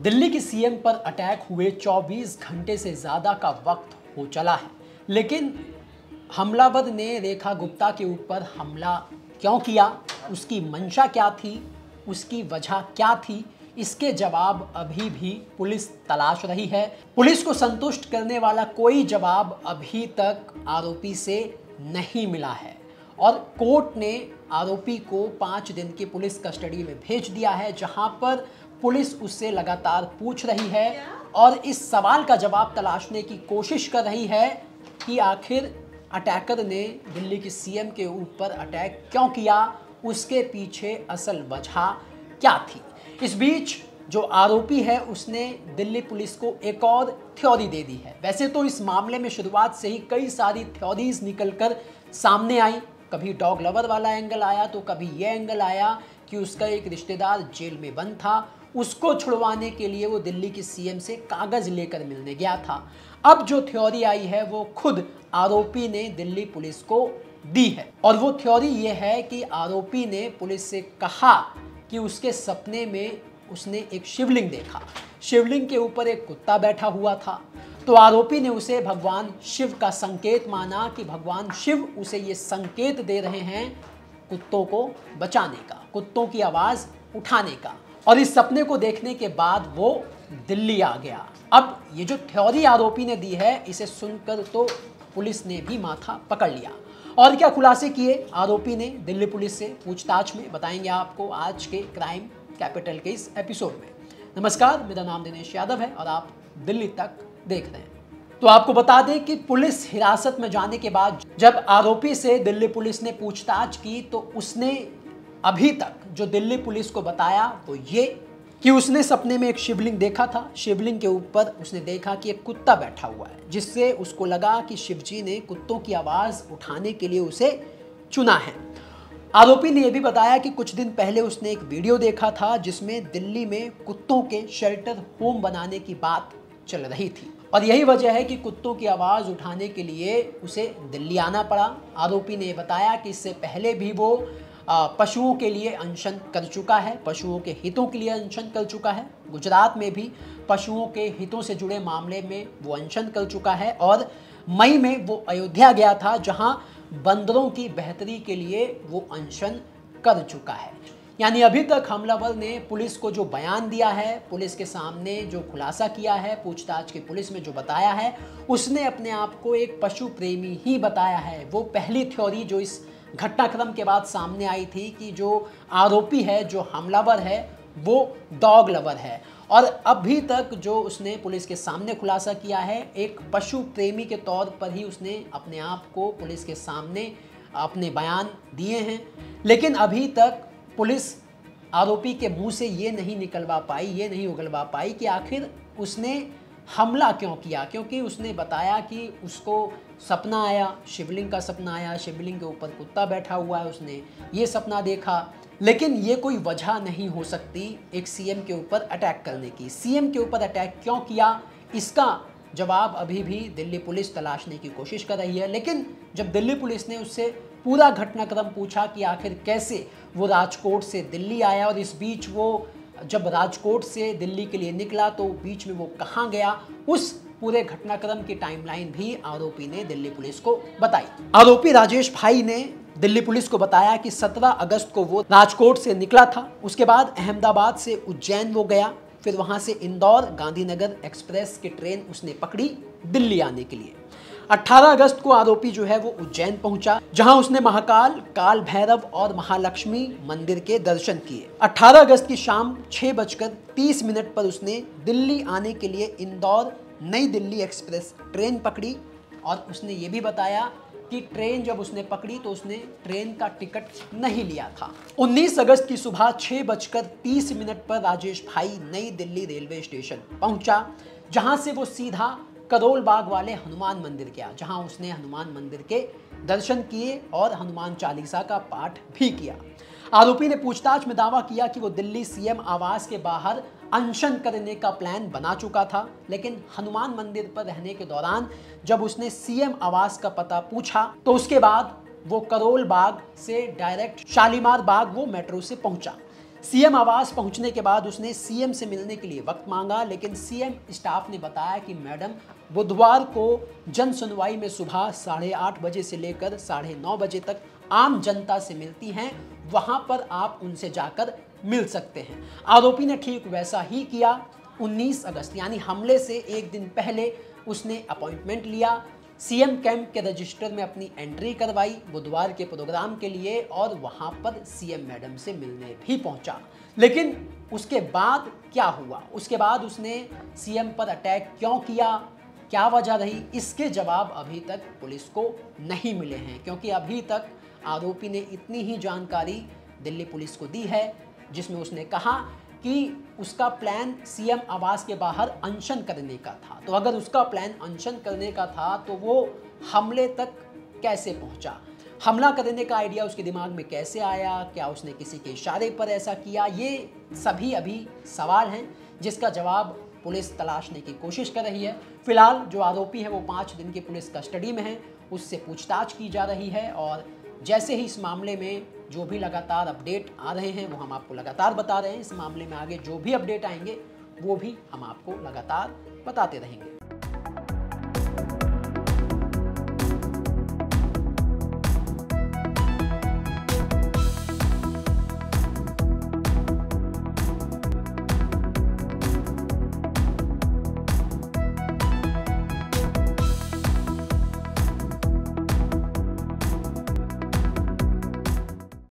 दिल्ली की सीएम पर अटैक हुए 24 घंटे से ज़्यादा का वक्त हो चला है, लेकिन हमलावर ने रेखा गुप्ता के ऊपर हमला क्यों किया, उसकी मंशा क्या थी, उसकी वजह क्या थी, इसके जवाब अभी भी पुलिस तलाश रही है। पुलिस को संतुष्ट करने वाला कोई जवाब अभी तक आरोपी से नहीं मिला है और कोर्ट ने आरोपी को 5 दिन की पुलिस कस्टडी में भेज दिया है, जहां पर पुलिस उससे लगातार पूछ रही है और इस सवाल का जवाब तलाशने की कोशिश कर रही है कि आखिर अटैकर ने दिल्ली के सीएम के ऊपर अटैक क्यों किया, उसके पीछे असल वजह क्या थी। इस बीच जो आरोपी है उसने दिल्ली पुलिस को एक और थ्योरी दे दी है। वैसे तो इस मामले में शुरुआत से ही कई सारी थ्योरीज निकलकर सामने आई। कभी डॉग लवर वाला एंगल आया तो कभी ये एंगल आया कि उसका एक रिश्तेदार जेल में बंद था, उसको छुड़वाने के लिए वो दिल्ली के सीएम से कागज लेकर मिलने गया था। अब जो थ्योरी आई है वो खुद आरोपी ने दिल्ली पुलिस को दी है और वो थ्योरी ये है कि आरोपी ने पुलिस से कहा कि उसके सपने में उसने एक शिवलिंग देखा, शिवलिंग के ऊपर एक कुत्ता बैठा हुआ था। तो आरोपी ने उसे भगवान शिव का संकेत माना कि भगवान शिव उसे ये संकेत दे रहे हैं कुत्तों को बचाने का, कुत्तों की आवाज़ उठाने का। और इस सपने को देखने के बाद वो दिल्ली आ गया। अब ये जो थ्योरी आरोपी ने दी है, इसे सुनकर तो पुलिस ने भी माथा पकड़ लिया। और क्या खुलासे किए आरोपी ने दिल्ली पुलिस से पूछताछ में, बताएंगे आपको आज के क्राइम कैपिटल के इस एपिसोड में। नमस्कार, मेरा नाम दिनेश यादव है और आप दिल्ली तक देख रहे हैं। तो आपको बता दें कि पुलिस हिरासत में जाने के बाद जब आरोपी से दिल्ली पुलिस ने पूछताछ की तो उसने अभी तक जो दिल्ली पुलिस को बताया वो ये कि उसने सपने में एक शिवलिंग देखा था। शिवलिंग के ऊपर उसने देखा कि एक कुत्ता बैठा हुआ है, जिससे उसको लगा कि शिवजी ने कुत्तों की आवाज़ उठाने के लिए उसे चुना है। आरोपी ने यह भी बताया कि कुछ दिन पहले उसने एक वीडियो देखा था जिसमें दिल्ली में कुत्तों के शेल्टर होम बनाने की बात चल रही थी और यही वजह है कि कुत्तों की आवाज़ उठाने के लिए उसे दिल्ली आना पड़ा। आरोपी ने बताया कि इससे पहले भी वो पशुओं के लिए अनशन कर चुका है, पशुओं के हितों के लिए अनशन कर चुका है। गुजरात में भी पशुओं के हितों से जुड़े मामले में वो अनशन कर चुका है और मई में वो अयोध्या गया था, जहां बंदरों की बेहतरी के लिए वो अनशन कर चुका है। यानी अभी तक हमलावर ने पुलिस को जो बयान दिया है, पुलिस के सामने जो खुलासा किया है, पूछताछ की पुलिस में जो बताया है, उसने अपने आप को एक पशु प्रेमी ही बताया है। वो पहली थ्योरी जो इस घटनाक्रम के बाद सामने आई थी कि जो आरोपी है, जो हमलावर है, वो डॉग लवर है। और अभी तक जो उसने पुलिस के सामने खुलासा किया है, एक पशु प्रेमी के तौर पर ही उसने अपने आप को पुलिस के सामने अपने बयान दिए हैं। लेकिन अभी तक पुलिस आरोपी के मुंह से ये नहीं निकलवा पाई, ये नहीं उगलवा पाई कि आखिर उसने हमला क्यों किया, क्योंकि उसने बताया कि उसको सपना आया, शिवलिंग का सपना आया, शिवलिंग के ऊपर कुत्ता बैठा हुआ है, उसने ये सपना देखा। लेकिन ये कोई वजह नहीं हो सकती एक सीएम के ऊपर अटैक करने की। सीएम के ऊपर अटैक क्यों किया, इसका जवाब अभी भी दिल्ली पुलिस तलाशने की कोशिश कर रही है। लेकिन जब दिल्ली पुलिस ने उससे पूरा घटनाक्रम पूछा कि आखिर कैसे वो राजकोट से दिल्ली आया और इस बीच वो जब राजकोट से दिल्ली के लिए निकला तो बीच में वो कहाँ गया, उस पूरे घटनाक्रम की टाइमलाइन भी आरोपी ने दिल्ली पुलिस को बताई। आरोपी राजेश भाई ने दिल्ली पुलिस को बताया कि 17 अगस्त को वो राजकोट से निकला था। उसके बाद अहमदाबाद से उज्जैन वो गया, फिर वहां से इंदौर गांधीनगर एक्सप्रेस की ट्रेन उसने पकड़ी दिल्ली आने के लिए। 18 अगस्त को आरोपी जो है वो उज्जैन पहुंचा, जहां उसने महाकाल, काल भैरव और महालक्ष्मी मंदिर के दर्शन किए। 18 अगस्त की शाम 6:30 पर उसने दिल्ली आने के लिए इंदौर नई दिल्ली एक्सप्रेस ट्रेन पकड़ी और उसने ये भी बताया कि ट्रेन जब उसने पकड़ी तो उसने ट्रेन का टिकट नहीं लिया था। 19 अगस्त की सुबह 6:30 पर राजेश भाई नई दिल्ली रेलवे स्टेशन पहुंचा, जहां से वो सीधा करोल बाग वाले हनुमान मंदिर गया, जहां उसने हनुमान मंदिर के दर्शन किए और हनुमान चालीसा का पाठ भी किया। आरोपी ने पूछताछ में दावा किया कि वो दिल्ली सीएम आवास के बाहर अनशन करने का प्लान बना चुका था, लेकिन हनुमान मंदिर पर रहने के दौरान जब उसने सीएम आवास का पता पूछा तो उसके बाद वो करोल बाग से डायरेक्ट शालीमार बाग वो मेट्रो से पहुंचा। सीएम आवास पहुंचने के बाद उसने सीएम से मिलने के लिए वक्त मांगा, लेकिन सीएम स्टाफ ने बताया कि मैडम बुधवार को जन सुनवाई में सुबह 8:30 बजे से लेकर 9:30 बजे तक आम जनता से मिलती हैं, वहां पर आप उनसे जाकर मिल सकते हैं। आरोपी ने ठीक वैसा ही किया। 19 अगस्त यानी हमले से एक दिन पहले उसने अपॉइंटमेंट लिया, सीएम कैंप के रजिस्टर में अपनी एंट्री करवाई बुधवार के प्रोग्राम के लिए, और वहां पर सीएम मैडम से मिलने भी पहुंचा। लेकिन उसके बाद क्या हुआ, उसके बाद उसने सीएम पर अटैक क्यों किया, क्या वजह रही, इसके जवाब अभी तक पुलिस को नहीं मिले हैं, क्योंकि अभी तक आरोपी ने इतनी ही जानकारी दिल्ली पुलिस को दी है, जिसमें उसने कहा कि उसका प्लान सीएम आवास के बाहर अनशन करने का था। तो अगर उसका प्लान अनशन करने का था तो वो हमले तक कैसे पहुंचा, हमला करने का आइडिया उसके दिमाग में कैसे आया, क्या उसने किसी के इशारे पर ऐसा किया, ये सभी अभी सवाल हैं जिसका जवाब पुलिस तलाशने की कोशिश कर रही है। फिलहाल जो आरोपी है वो 5 दिन की पुलिस कस्टडी में है, उससे पूछताछ की जा रही है, और जैसे ही इस मामले में जो भी लगातार अपडेट आ रहे हैं वो हम आपको लगातार बता रहे हैं। इस मामले में आगे जो भी अपडेट आएंगे वो भी हम आपको लगातार बताते रहेंगे।